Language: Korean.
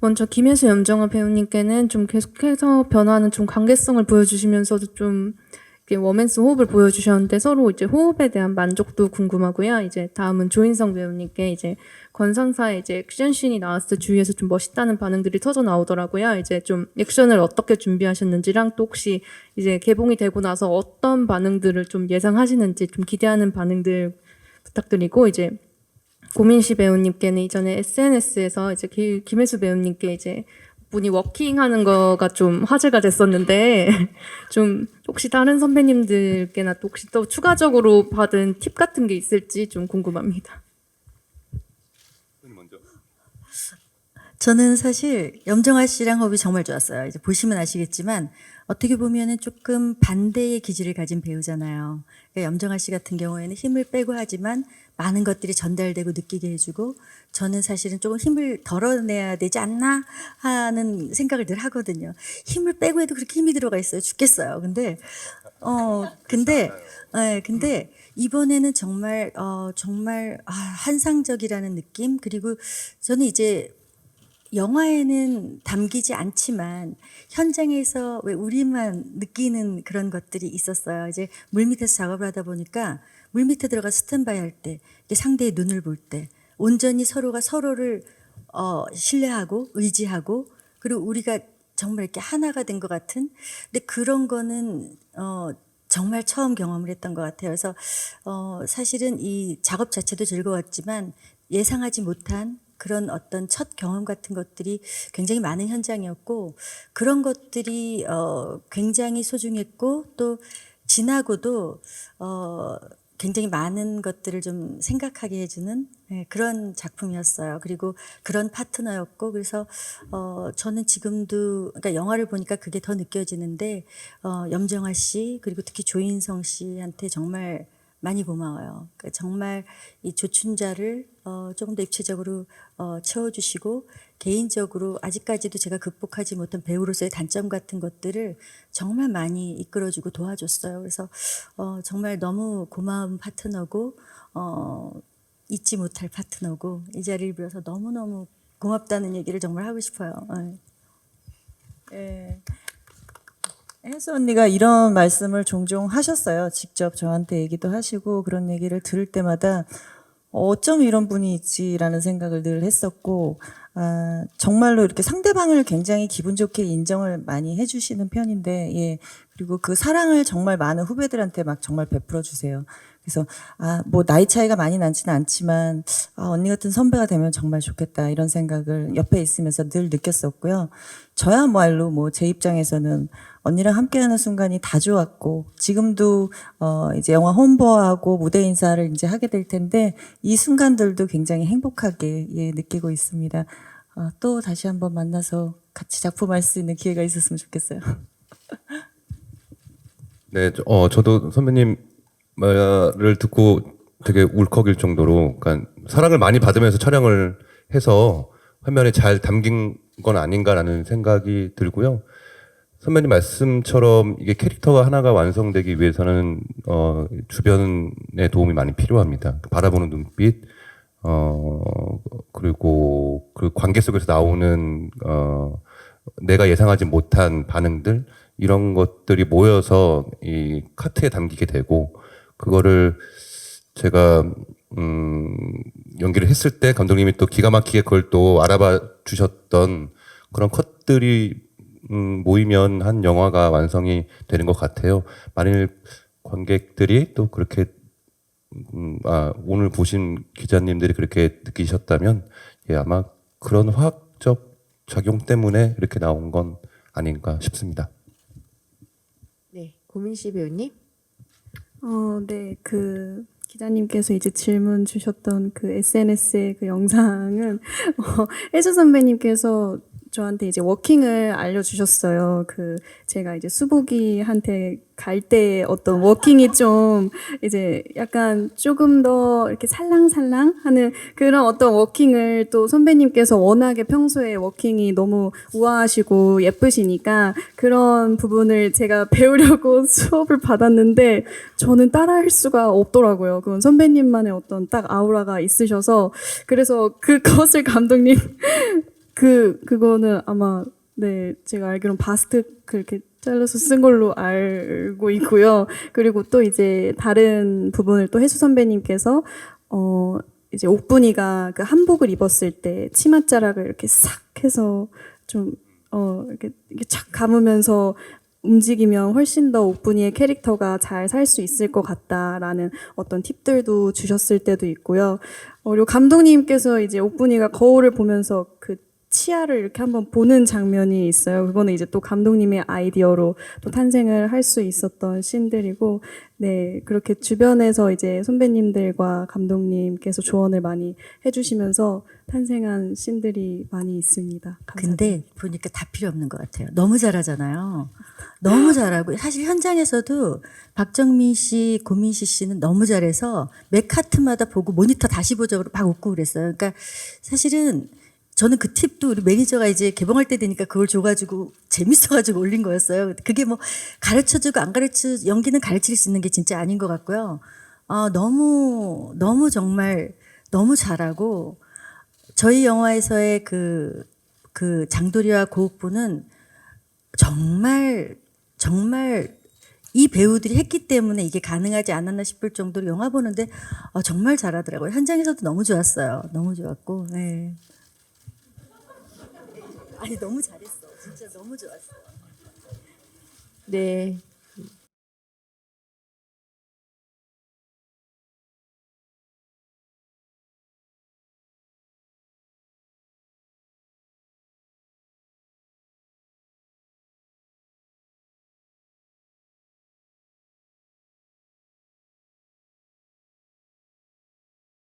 먼저 김혜수 염정아 배우님께는 좀 계속해서 변화하는 좀 관계성을 보여주시면서도 좀 이렇게 워맨스 호흡을 보여주셨는데 서로 이제 호흡에 대한 만족도 궁금하고요. 이제 다음은 조인성 배우님께 이제 권상사의 이제 액션씬이 나왔을 때 주위에서 좀 멋있다는 반응들이 터져 나오더라고요. 이제 좀 액션을 어떻게 준비하셨는지랑 또 혹시 이제 개봉이 되고 나서 어떤 반응들을 좀 예상하시는지 좀 기대하는 반응들 부탁드리고 이제 고민시 배우님께는 이전에 SNS에서 이제 김혜수 배우님께 이제 분이 워킹하는 거가 좀 화제가 됐었는데 좀 혹시 다른 선배님들께나 또 혹시 또 추가적으로 받은 팁 같은 게 있을지 좀 궁금합니다. 저는 사실 염정아 씨랑 호흡이 정말 좋았어요. 이제 보시면 아시겠지만 어떻게 보면은 조금 반대의 기질을 가진 배우잖아요. 그러니까 염정아 씨 같은 경우에는 힘을 빼고 하지만 많은 것들이 전달되고 느끼게 해주고, 저는 사실은 조금 힘을 덜어내야 되지 않나 하는 생각을 늘 하거든요. 힘을 빼고 해도 그렇게 힘이 들어가 있어요. 죽겠어요. 근데 이번에는 정말 환상적이라는 느낌. 그리고 저는 이제 영화에는 담기지 않지만 현장에서 왜 우리만 느끼는 그런 것들이 있었어요. 이제 물밑에서 작업을 하다 보니까 물밑에 들어가 스탠바이 할 때, 상대의 눈을 볼 때 온전히 서로가 서로를 신뢰하고 의지하고, 그리고 우리가 정말 이렇게 하나가 된 것 같은. 근데 그런 거는 정말 처음 경험을 했던 것 같아요. 그래서 사실은 이 작업 자체도 즐거웠지만 예상하지 못한 그런 어떤 첫 경험 같은 것들이 굉장히 많은 현장이었고, 그런 것들이 굉장히 소중했고, 또 지나고도 굉장히 많은 것들을 좀 생각하게 해주는 그런 작품이었어요. 그리고 그런 파트너였고, 그래서 저는 지금도, 그러니까 영화를 보니까 그게 더 느껴지는데, 염정아 씨 그리고 특히 조인성 씨한테 정말 많이 고마워요. 그러니까 정말 이 조춘자를 조금 더 입체적으로 채워주시고, 개인적으로 아직까지도 제가 극복하지 못한 배우로서의 단점 같은 것들을 정말 많이 이끌어주고 도와줬어요. 그래서 정말 너무 고마운 파트너고, 잊지 못할 파트너고, 이 자리를 빌어서 너무너무 고맙다는 얘기를 정말 하고 싶어요. 예. 혜수 언니가 이런 말씀을 종종 하셨어요. 직접 저한테 얘기도 하시고, 그런 얘기를 들을 때마다 어쩜 이런 분이 있지라는 생각을 늘 했었고, 정말로 이렇게 상대방을 굉장히 기분 좋게 인정을 많이 해주시는 편인데, 예. 그리고 그 사랑을 정말 많은 후배들한테 막 정말 베풀어 주세요. 그래서 뭐 나이 차이가 많이 나지는 않지만 언니 같은 선배가 되면 정말 좋겠다, 이런 생각을 옆에 있으면서 늘 느꼈었고요. 저야말로 뭐 제 입장에서는 언니랑 함께하는 순간이 다 좋았고, 지금도 이제 영화 홍보하고 무대 인사를 이제 하게 될 텐데 이 순간들도 굉장히 행복하게 느끼고 있습니다. 또 다시 한번 만나서 같이 작품할 수 있는 기회가 있었으면 좋겠어요. 네, 저도 선배님 말을 듣고 되게 울컥일 정도로, 그러니까 사랑을 많이 받으면서 촬영을 해서 화면에 잘 담긴 건 아닌가라는 생각이 들고요. 선배님 말씀처럼 이게 캐릭터가 하나가 완성되기 위해서는 주변의 도움이 많이 필요합니다. 바라보는 눈빛, 그리고 그 관계 속에서 나오는 내가 예상하지 못한 반응들, 이런 것들이 모여서 이 카트에 담기게 되고, 그거를 제가 연기를 했을 때 감독님이 또 기가 막히게 그걸 또 알아봐 주셨던 그런 컷들이 모이면 한 영화가 완성이 되는 것 같아요. 만일 관객들이 또 그렇게 오늘 보신 기자님들이 그렇게 느끼셨다면, 예, 아마 그런 화학적 작용 때문에 이렇게 나온 건 아닌가 싶습니다. 네, 고민시 배우님. 네, 그 기자님께서 이제 질문 주셨던 그 SNS의 그 영상은 혜주 선배님께서 저한테 이제 워킹을 알려주셨어요. 그 제가 이제 수복이한테 갈 때 어떤 워킹이 좀 이제 약간 조금 더 이렇게 살랑살랑하는 그런 어떤 워킹을, 또 선배님께서 워낙에 평소에 워킹이 너무 우아하시고 예쁘시니까 그런 부분을 제가 배우려고 수업을 받았는데 저는 따라할 수가 없더라고요. 그건 선배님만의 어떤 딱 아우라가 있으셔서, 그래서 그것을 감독님 그거는 아마 네 제가 알기로는 바스트크 이렇게 잘라서 쓴 걸로 알고 있고요. 그리고 또 이제 다른 부분을 또 혜수 선배님께서 이제 옥분이가 그 한복을 입었을 때 치맛자락을 이렇게 싹 해서 좀 이렇게 착 감으면서 움직이면 훨씬 더 옥분이의 캐릭터가 잘 살 수 있을 것 같다라는 어떤 팁들도 주셨을 때도 있고요. 그리고 감독님께서 이제 옥분이가 거울을 보면서 그 치아를 이렇게 한번 보는 장면이 있어요. 그거는 이제 또 감독님의 아이디어로 또 탄생을 할 수 있었던 씬들이고, 네, 그렇게 주변에서 이제 선배님들과 감독님께서 조언을 많이 해주시면서 탄생한 씬들이 많이 있습니다. 감사합니다. 근데 보니까 다 필요 없는 것 같아요. 너무 잘하잖아요. 너무 잘하고 사실 현장에서도 박정민 씨, 고민시 씨는 너무 잘해서 매 카트마다 보고 모니터 다시 보자고 막 웃고 그랬어요. 그러니까 사실은 저는 그 팁도 우리 매니저가 이제 개봉할 때 되니까 그걸 줘가지고 재밌어가지고 올린 거였어요. 그게 뭐 가르쳐주고 안 연기는 가르칠 수 있는 게 진짜 아닌 것 같고요. 너무 정말 너무 잘하고 저희 영화에서의 그 장도리와 고옥부는 정말 이 배우들이 했기 때문에 이게 가능하지 않았나 싶을 정도로 영화 보는데 정말 잘하더라고요. 현장에서도 너무 좋았어요. 너무 좋았고. 네. 아니 너무 잘했어. 진짜 너무 좋았어. 네.